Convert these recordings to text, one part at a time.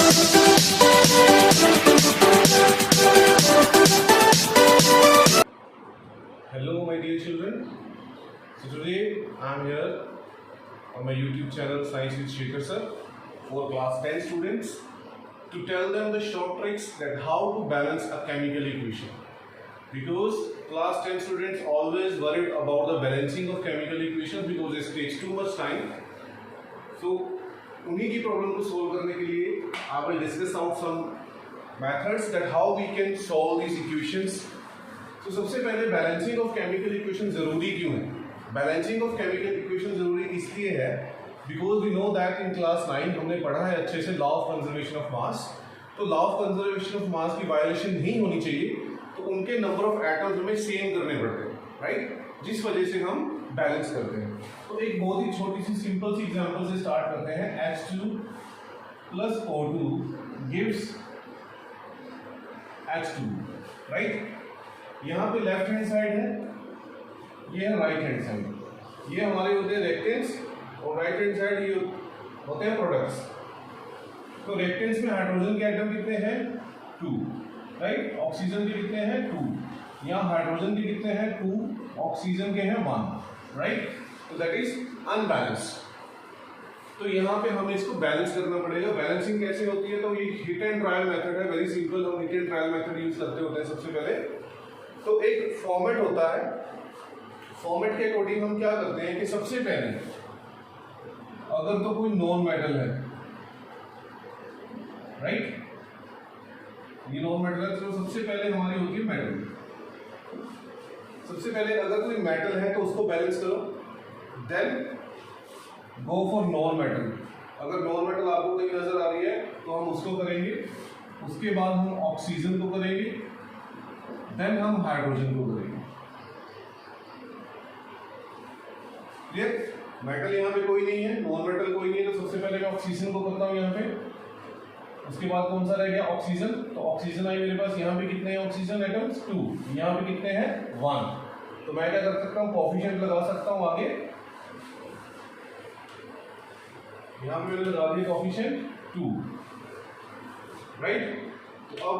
Hello my dear children. So today I am here on my YouTube channel Science with Shekhar sir for class 10 students to tell them the short tricks that how to balance a chemical equation. Because class 10 students always worried about the balancing of chemical equations because it takes too much time. So उन्हीं की problem को solve करने के लिए I will discuss out some methods that how we can solve these equations. तो सबसे पहले balancing of chemical equation जरूरी क्यों है? बैलेंसिंग ऑफ केमिकल इक्वेशन जरूरी इसलिए है because we know that in class 9 हमने पढ़ा है अच्छे से law of conservation of mass. तो law of conservation of mass की वायलेशन नहीं होनी चाहिए, तो उनके नंबर ऑफ एटम्स हमें सेम करने पड़ते हैं, राइट, जिस वजह से हम बैलेंस करते हैं. तो एक बहुत ही छोटी सी सिंपल सी एग्जांपल से स्टार्ट करते हैं. H2 plus O2 gives H2, right. यहाँ पे लेफ्ट हैंड साइड है, ये है राइट हैंड साइड. ये हमारे होते हैं रेक्टेंस और राइट हैंड साइड ये होते हैं प्रोडक्ट्स. तो रेक्टेंस में हाइड्रोजन के एटम कितने हैं? 2, राइट. ऑक्सीजन के कितने हैं? 2. यहाँ हाइड्रोजन के कितने हैं? 2. ऑक्सीजन के हैं 1, राइट. तो दैट इज अनबैलेंस्ड. तो यहाँ पे हमें इसको बैलेंस करना पड़ेगा. बैलेंसिंग कैसे होती है? तो ये हिट एंड ट्रायल मेथड है, वेरी सिंपल. हम hit and trial method use करते होते हैं सबसे पहले. तो एक फॉर्मेट होता है, फॉर्मेट के अकॉर्डिंग हम क्या करते हैं कि सबसे पहले अगर तो कोई नॉन मेटल है, राइट, ये नॉन मेटल है, तो सबसे पहले हमारी होती है मेटल. सबसे पहले अगर कोई मेटल है तो उसको बैलेंस करो, then go for non metal. अगर नॉन मेटल आपको कहीं नजर आ रही है तो हम उसको करेंगे. उसके बाद हम ऑक्सीजन को करेंगे, देन हम हाइड्रोजन को करेंगे. क्लियर? मेटल यहाँ पे कोई नहीं है, नॉन मेटल कोई नहीं है, तो सबसे पहले मैं ऑक्सीजन को करता हूँ यहाँ पे. उसके बाद कौन सा रह गया? ऑक्सीजन. तो ऑक्सीजन आई मेरे पास. यहाँ पे कितने हैं ऑक्सीजन एटम्स? 2. यहाँ पे कितने हैं? 1. तो मैं क्या कर सकता हूँ? कोएफिशिएंट लगा सकता हूँ आगे. यहाँ पे मैंने लगा दिया कोएफिशिएंट 2, राइट. तो अब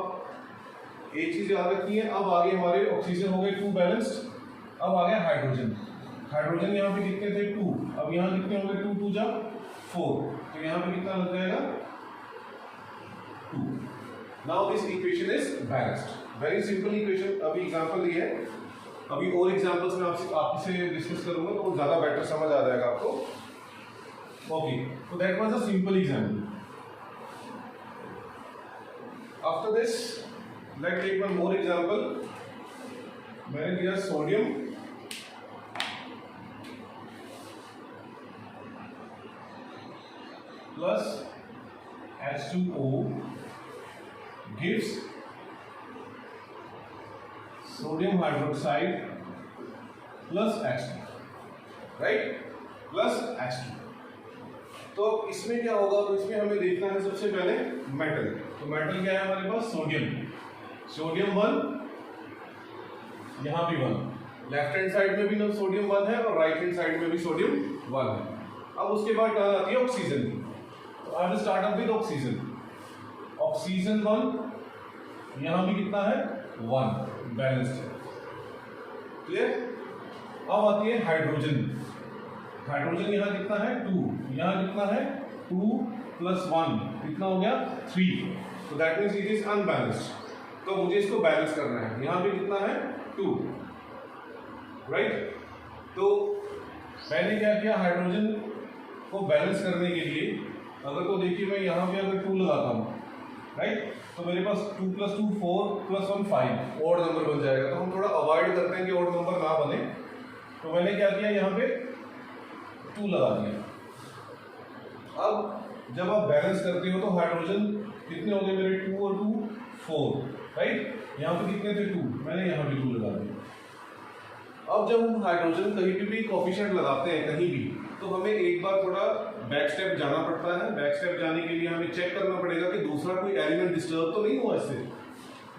एक चीज याद रखनी है, अब आगे हमारे ऑक्सीजन हो गए 2 बैलेंस्ड. अब आ गया हाइड्रोजन. हाइड्रोजन यहाँ पे कितने थे? 2. अब यहाँ कितने होंगे? 2 2 जा 4. तो यहाँ पे कितना लग जाएगा? 2. Now this equation is balanced. Very simple equation. अभी एग्जांपल ये है, अभी और एग्जांपल्स में आपसे डिस्कस करूंगा तो ज्यादा बेटर समझ आ जाएगा आपको. ओके, तो that was a simple example. After this let's take one more example. मैंने दिया sodium plus H2O gives sodium hydroxide plus H2, right, plus H2. तो इसमें क्या होगा? तो इसमें हमें देखना है सबसे पहले मेटल. तो मेटल क्या है हमारे पास? सोडियम. सोडियम 1, यहाँ भी 1. लेफ्ट हैंड साइड में भी ना सोडियम 1 है और राइट हैंड साइड में भी सोडियम 1 है. अब उसके बाद क्या आती है? ऑक्सीजन. तो I will start up with oxygen. Oxygen 1, यहाँ भी कितना है? 1, बैलेंस्ड है. क्लियर? अब आती है हाइड्रोजन. हाइड्रोजन यहाँ कितना है? 2. यहाँ कितना है? 2 + 1 कितना हो गया? 3. तो that means it is unbalanced. तो मुझे इसको बैलेंस करना है. यहाँ पे कितना है? 2, राइट. तो मैंने क्या किया? हाइड्रोजन को बैलेंस करने के लिए अगर तो देखिए मैं यहाँ पे अगर 2 लगाता हूँ, राइट, तो मेरे पास 2 + 2 4 + 1 5 ऑड नंबर बन जाएगा. तो हम थोड़ा अवॉइड करते हैं कि ऑड नंबर ना बने. तो मैंने क्या किया? यहाँ पे 2 लगा दिया. अब जब आप बैलेंस करते हो तो हाइड्रोजन कितने हो गए मेरे? 2 और 2 4, राइट. यहाँ पे कितने थे? 2. मैंने यहाँ भी 2 लगा दिया. अब जब हम हाइड्रोजन कहीं भी कोएफिशिएंट लगाते हैं कहीं भी, तो हमें एक बार थोड़ा बैक स्टेप जाना पड़ता है. बैक स्टेप जाने के लिए हमें चेक करना पड़ेगा कि दूसरा कोई एलिमेंट डिस्टर्ब तो नहीं हुआ इससे.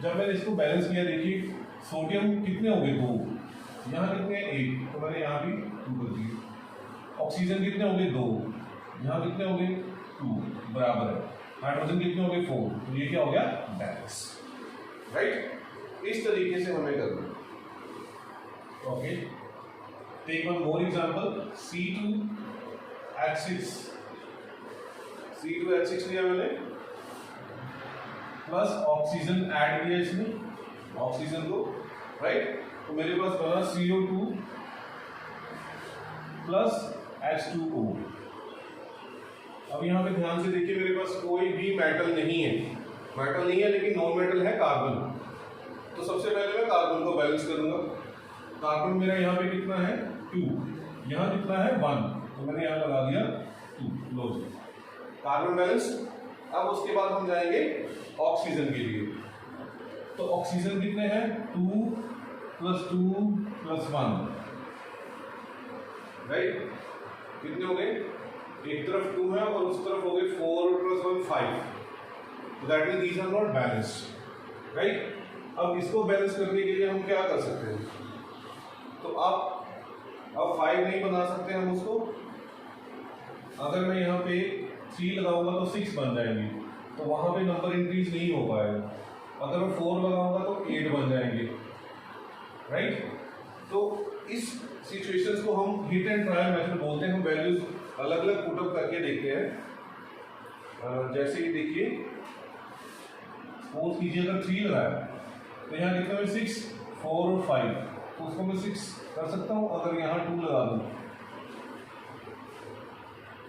जब मैंने इसको बैलेंस किया, देखिए सोडियम कितने हो गए? 2. यहाँ कितने? 1. तो मैंने यहाँ भी 2 कर दिए. ऑक्सीजन कितने हो गए? 2. यहाँ कितने हो गए? 2. बराबर है. हाइड्रोजन कितने हो गए 4, तो ये क्या हो गया बैलेंस, राइट। इस तरीके से हमें करना है। Okay, take one more example, C2H6 लिया मैंने, प्लस ऑक्सीजन ऐड किया इसमें, ऑक्सीजन को, राइट। तो मेरे पास बना CO2 प्लस H2O। अब यहाँ पे ध्यान से देखिए, मेरे पास कोई भी मेटल नहीं है, लेकिन नॉन मेटल है कार्बन। तो सबसे पहले मैं कार्बन को बैलेंस करूंगा। कार्बन मेरा यहाँ पे कितना है 2, यहाँ कितना है 1, तो मैंने यहाँ लगा दिया 2, लो जी कार्बन बैलेंस। अब उसके बाद हम जाएंगे ऑक्सीजन के लिए। तो ऑक्सीजन कितने हैं 2 + 2 + 1, राइट। कितने हो गए, एक तरफ 2 है और उस तरफ हो गए 4 + 1 5, तो that means these are not balanced, right. अब इसको बैलेंस करने के लिए हम क्या कर सकते हैं, तो अब 5 नहीं बना सकते हम उसको। अगर मैं यहाँ पे 3 लगाऊंगा तो 6 बन जाएंगे, तो वहां पे नंबर इंक्रीज नहीं हो पाएगा। अगर मैं 4 लगाऊंगा तो 8 बन जाएंगे, राइट। तो इस सिचुएशंस को हम हिट एंड ट्रायल मेथड बोलते हैं। हम वैल्यूज अलग अलग पुटअप करके देखते हैं। जैसे कि देखिए, सपोज कीजिए अगर 3 लगाया तो यहाँ कितना है 6, 4 और 5, तो उसको मैं 6 कर सकता हूँ। अगर यहाँ 2 लगा दूँ,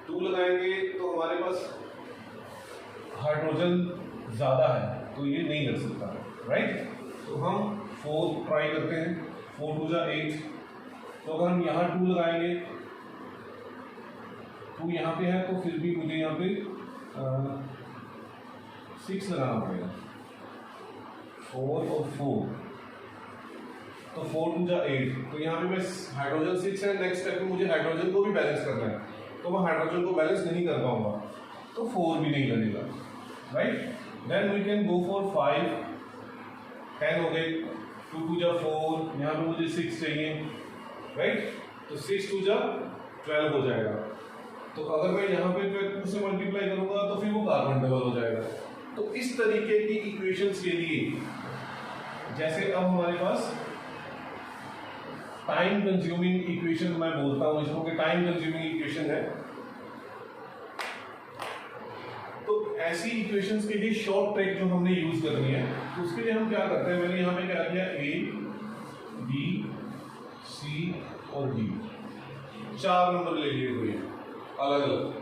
2 लगाएंगे तो हमारे पास हाइड्रोजन ज़्यादा है, तो ये नहीं कर सकता, राइट। तो हम 4 ट्राई करते हैं, 4 × 2 = 8। तो अगर हम यहाँ 2 लगाएंगे, 2 यहाँ पे है, तो फिर भी मुझे यहाँ पे 6 लगाना पड़ेगा, 4 और 4, तो 4 × 2 = 8। तो यहाँ पे मैं हाइड्रोजन 6 है, नेक्स्ट स्टेप में मुझे हाइड्रोजन को भी बैलेंस करना है, तो मैं हाइड्रोजन को बैलेंस नहीं कर पाऊंगा, तो 4 भी नहीं लगेगा, right. Then we can go for 5, 10 हो गए, 2 × 2 = 4, यहाँ पे मुझे 6 चाहिए, राइट। तो 6 × 2 = 12 हो जाएगा। तो अगर मैं यहाँ पे 2 से मल्टीप्लाई करूंगा तो फिर वो कार्बन डबल हो जाएगा। तो इस तरीके की इक्वेशंस के लिए, जैसे अब हमारे पास टाइम कंज्यूमिंग इक्वेशन मैं बोलता हूं इसको कि टाइम कंज्यूमिंग इक्वेशन है, तो ऐसी इक्वेशंस के लिए शॉर्ट ट्रिक जो हमने यूज करनी है, तो उसके लिए हम क्या करते हैं, मैंने यहाँ पे क्या किया, A, B, C और D, 4 नंबर ले लिए हुए अलग अलग,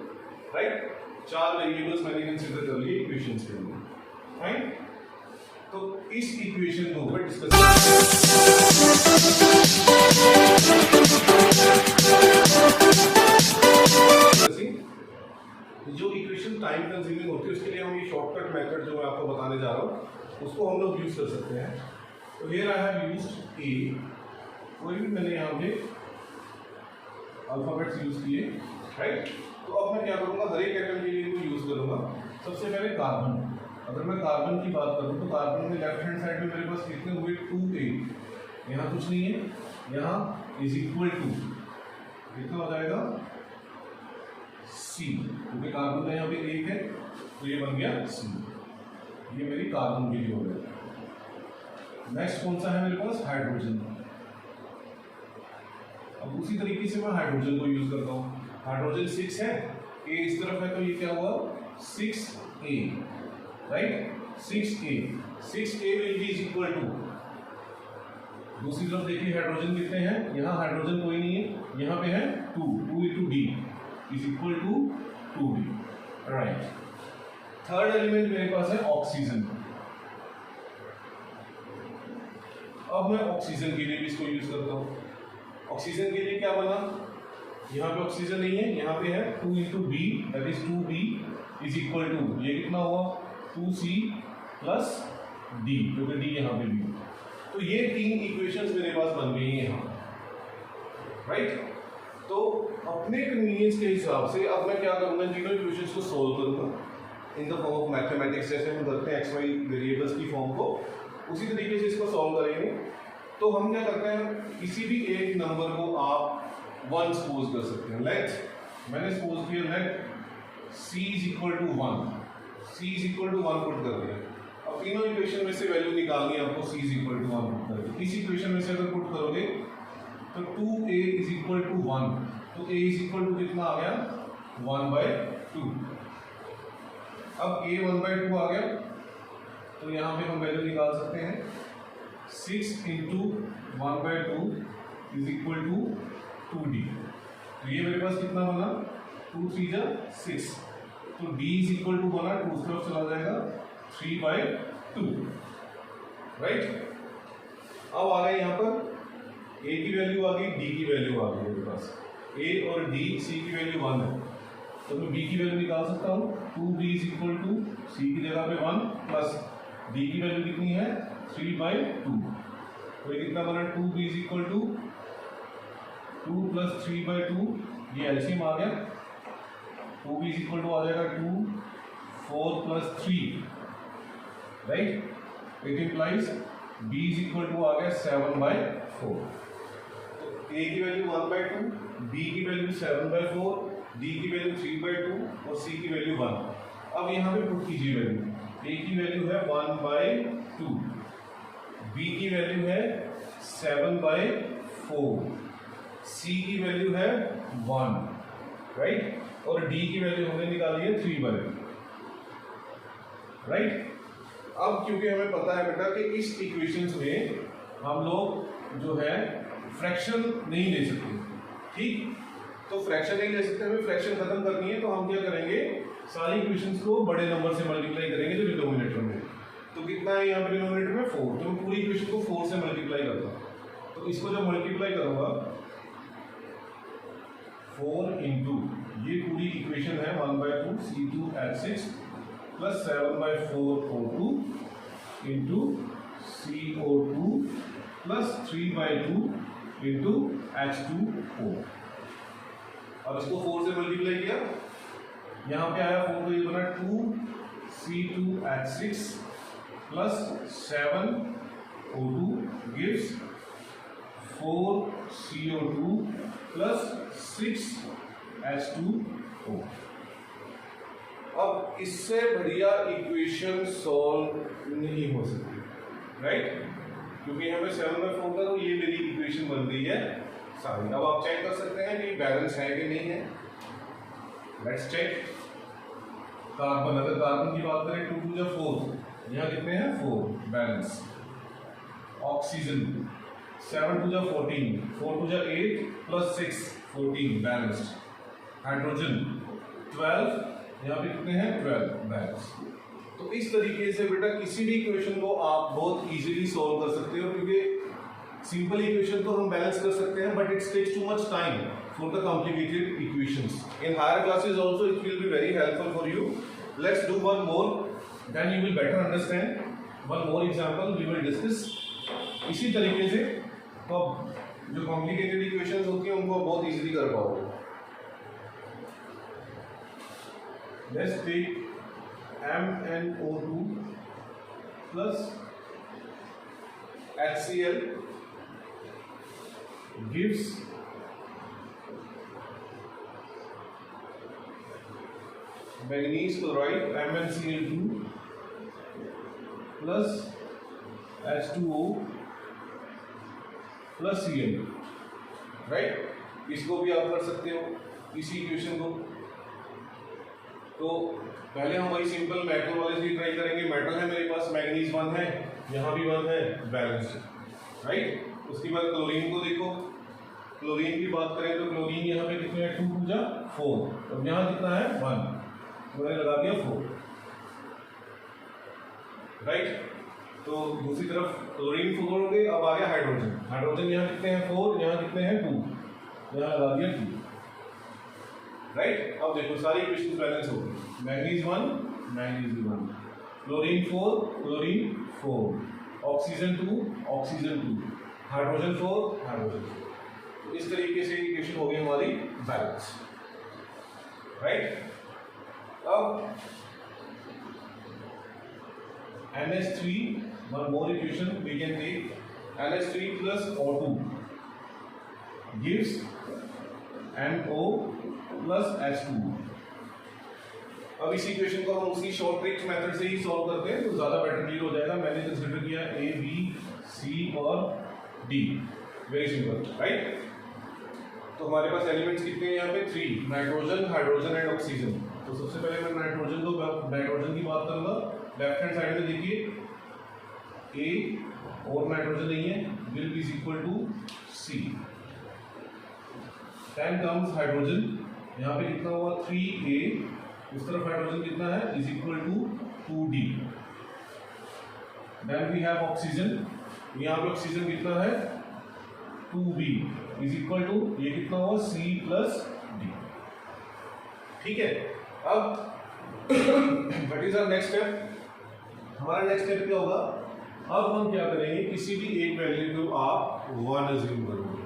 राइट। 4 वेरिएबल्स मैंने कंसीडर कर लिए इक्वेशंस के लिए, राइट। तो इस इक्वेशन को मैं डिस्कस जो इक्वेशन टाइम कंज्यूमिंग होती है उसके लिए हम ये शॉर्टकट मेथड जो मैं आपको बताने जा रहा हूँ उसको हम लोग यूज कर सकते हैं। तो here I have used A, कोई भी मैंने यहाँ पे अल्फाबेट्स यूज किए, राइट। तो अब मैं क्या करूँगा, हर एक एटम के लिए को यूज करूँगा। सबसे पहले कार्बन, अगर मैं कार्बन की बात करूँ तो कार्बन में लेफ्ट हैंड साइड में मेरे पास कितने हुए 2A, यहाँ कुछ नहीं है, यहाँ = कितना हो जाएगा C, क्योंकि कार्बन का यहाँ पे 1 है, तो ये बन गया C। ये मेरी कार्बन के लिए हो गया। नेक्स्ट कौन सा है मेरे पास, हाइड्रोजन। अब उसी तरीके से मैं हाइड्रोजन को यूज करता हूँ। हाइड्रोजन 6 है, A इस तरफ है, तो ये क्या हुआ 6A, right. 6A will be = दूसरी तरफ देखिए हाइड्रोजन कितने हैं, यहाँ हाइड्रोजन कोई नहीं है, यहाँ पे है 2 × D = 2B, right. Third element मेरे पास है ऑक्सीजन। अब मैं ऑक्सीजन के लिए भी इसको यूज करता हूँ। ऑक्सीजन के लिए क्या बना, यहाँ पे ऑक्सीजन नहीं है, यहाँ पे है 2 × B, दैट इज 2B = ये कितना हुआ 2C + D, क्योंकि D यहाँ पे भी। तो ये 3 इक्वेशंस मेरे पास बन गई हैं यहाँ, राइट। तो अपने कन्वीनियंस के हिसाब से अब मैं क्या करूँगा, तीनों इक्वेशंस को सोल्व करूँगा in the form of mathematics, जैसे हम करते हैं XY वेरिएबल्स की फॉर्म को, उसी तरीके से इसको सॉल्व करेंगे। तो हम क्या करते हैं, किसी भी एक नंबर को आप 1 सपोज कर सकते हैं। लेट मैंने सपोज किया let C = 1, C C is equal to 1 put कर दिया। अब तीनों इक्वेशन में से वैल्यू निकालनी है आपको, C is equal to 1 put करके। इस इक्वेशन में से अगर पुट करोगे तो 2A इज इक्वल टू 1, तो A इज इक्वल टू कितना आ गया 1/2। अब A 1/2 आ गया तो यहाँ पे हम वैल्यू निकाल सकते हैं 6 into 1/2 is equal to 2D। तो ये मेरे पास कितना बना 2 3 जा 6, तो D इज इक्वल टू बना 2 तरफ चला जाएगा 3/2, राइट। अब आ गए यहाँ पर A की वैल्यू आ गई, D की वैल्यू आ गई मेरे पास। A और D, C की वैल्यू 1 है तो मैं B की वैल्यू निकाल सकता हूँ 2B is equal to C की जगह पे 1 प्लस D की वैल्यू कितनी है 3/2, तो ये कितना बना 2B is equal to 2 plus 3/2, ये एलसीएम आ गया 2B इज इक्वल टू आ जाएगा 2 4 plus 3, right. It implies B is equal to आ गया 7/4। तो A की वैल्यू 1/2, B की वैल्यू 7/4, D की वैल्यू 3/2 और C की वैल्यू 1। अब यहाँ पे पुट कीजिए वैल्यू, A की वैल्यू है 1/2, B की वैल्यू है 7/4, C की वैल्यू है 1, राइट, और D की वैल्यू हमने निकाली है 3/2, राइट। अब क्योंकि हमें पता है बेटा कि इस इक्वेशंस में हम लोग जो है फ्रैक्शन नहीं ले सकते, ठीक, तो फ्रैक्शन नहीं ले सकते, हमें फ्रैक्शन खत्म करनी है, तो हम क्या करेंगे सारी इक्वेशंस को बड़े नंबर से मल्टीप्लाई करेंगे जो डिनोमिनेटर में। तो कितना है यहाँ पे डिनोमिनेटर में 4, तो मैं पूरी इक्वेशन को 4 से मल्टीप्लाई करता हूँ। तो इसको जब मल्टीप्लाई करूंगा 4 इंटू ये पूरी इक्वेशन है 1/2 C2H6 plus 7/4 O2 into CO2 plus 3/2 into H2O। अब इसको 4 से मल्टीप्लाई किया, यहाँ पे आया 4 तो ये बना 2 C2H6 plus 7 O2 gives 4 CO2 plus 6 H2O। अब इससे बढ़िया इक्वेशन सॉल्व नहीं हो सकती, राइट, क्योंकि हमें 7/4 का तो ये मेरी इक्वेशन बन गई है सारी। अब आप चेक कर सकते हैं कि बैलेंस है कि नहीं है। Let's check. कार्बन, अगर कार्बन की बात करें 2 2 जा 4, यहाँ कितने हैं 4, बैलेंस। ऑक्सीजन 7 2 जा 14, 4 2 जा 8 प्लस 6 14, बैलेंस्ड। हाइड्रोजन 12, यहाँ पे कितने हैं 12, बैलेंस। तो इस तरीके से बेटा किसी भी इक्वेशन को आप बहुत इजीली सॉल्व कर सकते हो, क्योंकि सिंपल इक्वेशन तो हम बैलेंस कर सकते हैं but it takes too much time for the complicated equations. In higher classes also it will be very helpful for you. Let's do one more, then you will better understand. One more example we will discuss. इसी तरीके से तो जो complicated equations होती हैं उनको बहुत easily कर पाओगे। Let's take MnO2 plus HCl gives manganese chloride MnCl2 plus H2O plus Cl, right. इसको भी आप कर सकते हो इसी इक्वेशन को। तो पहले हम वही सिंपल मेटल वाले से ट्राई करेंगे। मेटल है मेरे पास, मैग्नीज 1 है, यहाँ भी 1 है, बैलेंस, राइट। उसके बाद क्लोरीन को देखो, क्लोरीन की बात करें तो क्लोरीन यहाँ पे कितने हैं 2 2 जा 4, और यहाँ कितना है 1, मैंने लगा दिया 4, राइट। तो दूसरी तरफ क्लोरीन 4 हो गए। अब आ गया हाइड्रोजन। हाइड्रोजन यहाँ कितने हैं 4, यहाँ कितने हैं 2, यहाँ लगा दिया 2, राइट। अब देखो सारी इक्वेशंस बैलेंस हो गई। Manganese 1, manganese 1, chlorine 4, chlorine 4, oxygen 2, oxygen 2, hydrogen 4, hydrogen 4। तो इस तरीके से इक्वेशन हो गई हमारी बैलेंस, राइट। अब NH3, one more equation we can take, NH3 plus O2 gives NO plus H2O, अब इसी इक्वेशन को हम उसी शॉर्ट ट्रिक मेथड से ही सॉल्व करते हैं तो ज्यादा बेटर क्लियर हो जाएगा। मैंने कंसीडर किया ए बी सी और डी, वेरी सिंपल राइट। तो हमारे पास एलिमेंट्स कितने हैं यहाँ पे 3, नाइट्रोजन, हाइड्रोजन एंड ऑक्सीजन। तो सबसे पहले मैं नाइट्रोजन की बात करूंगा। लेफ्ट हैंड साइड में देखिए ए और नाइट्रोजन नहीं है, will be equal to C. Then comes hydrogen, यहाँ पे कितना हुआ 3a, इस तरफ हाइड्रोजन कितना है is equal to 2d। Then we have oxygen, यहाँ पे ऑक्सीजन कितना है 2b इज इक्वल टू ये कितना हुआ c प्लस d। ठीक है, अब what is our next step? हमारा नेक्स्ट स्टेप क्या होगा? अब हम क्या करेंगे, किसी भी एक वैल्यू को आप 1 अज्यूम करोगे।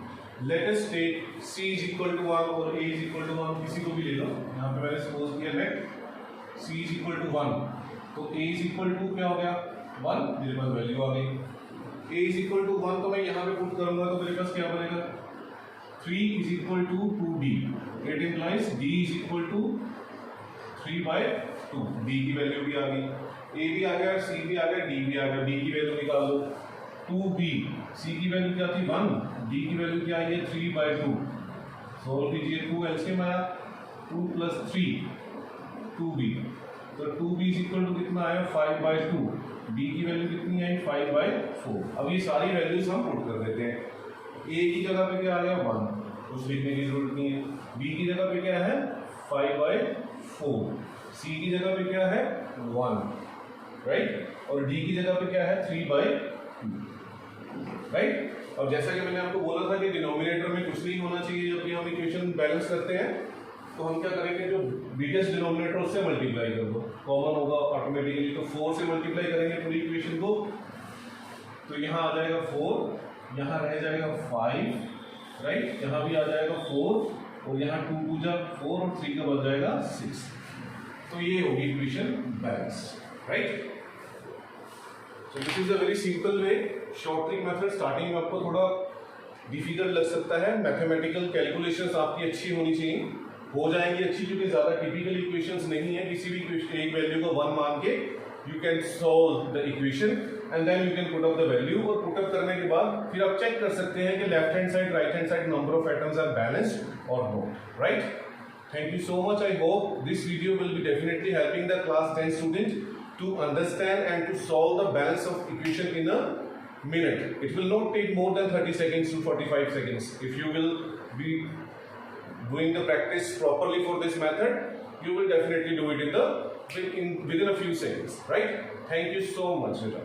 Let us take c is equal to 1 और a इज इक्वल टू 1, किसी को भी ले लो। यहाँ पे मैंने सपोज किया let c is equal to 1, तो a इज इक्वल टू क्या हो गया 1, मेरे पास वैल्यू आ गई। a इज इक्वल टू 1 तो मैं यहाँ पे पुट करूंगा तो मेरे पास क्या बनेगा 3 is equal to 2d। It implies d is equal to 3/2, d की वैल्यू भी आ गई, a भी आ गया, c भी आ गया, d भी आ गया। d की वैल्यू निकाल लो 2b, c की वैल्यू क्या थी 1, d की वैल्यू क्या आई है 3/2। सोल्व कीजिए, 2 एलसीएम आया 2 + 3 2b, तो 2b इज इक्वल टू कितना आया 5/2, d की वैल्यू कितनी आई 5/4। अब ये सारी वैल्यूज हम पुट कर देते हैं। a की जगह पे क्या आ गया 1, कुछ लिखने की जरूरत नहीं है। b की जगह पे क्या है 5/4, c की जगह पे क्या है 1 राइट, और d की जगह पे क्या है 3/2 राइट। और जैसा कि मैंने आपको बोला था कि डिनोमिनेटर में कुछ नहीं होना चाहिए जब भी हम इक्वेशन बैलेंस करते हैं, तो हम क्या करेंगे जो बिगेस्ट डिनोमिनेटर उससे मल्टीप्लाई कर दो, कॉमन होगा ऑटोमेटिकली। तो 4 से मल्टीप्लाई करेंगे पूरी इक्वेशन को, तो यहाँ आ जाएगा 4, यहाँ रह जाएगा 5 राइट, यहाँ भी आ जाएगा 4 और यहाँ 2 × 4 और 3 का बच जाएगा 6। तो ये होगी equation balance right. So this is a very simple way, short trick method। Starting में आपको थोड़ा डिफिकल्ट लग सकता है, मैथमेटिकल कैलकुलेशंस आपकी अच्छी होनी चाहिए, हो जाएंगी अच्छी, क्योंकि ज्यादा टिपिकल इक्वेशंस नहीं है। किसी भी एक वैल्यू को 1 मान के you can solve the equation and then you can put up the value, और पुट अप करने के बाद फिर आप चेक कर सकते हैं कि left hand side right hand side number of atoms are balanced और not right. Thank you so much. I hope this video will be definitely helping the class 10 student to understand and to solve the balance of equation in a minute. It will not take more than 30 seconds to 45 seconds. If you will be doing the practice properly for this method, you will definitely do it within a few seconds, right? Thank you so much, Rita.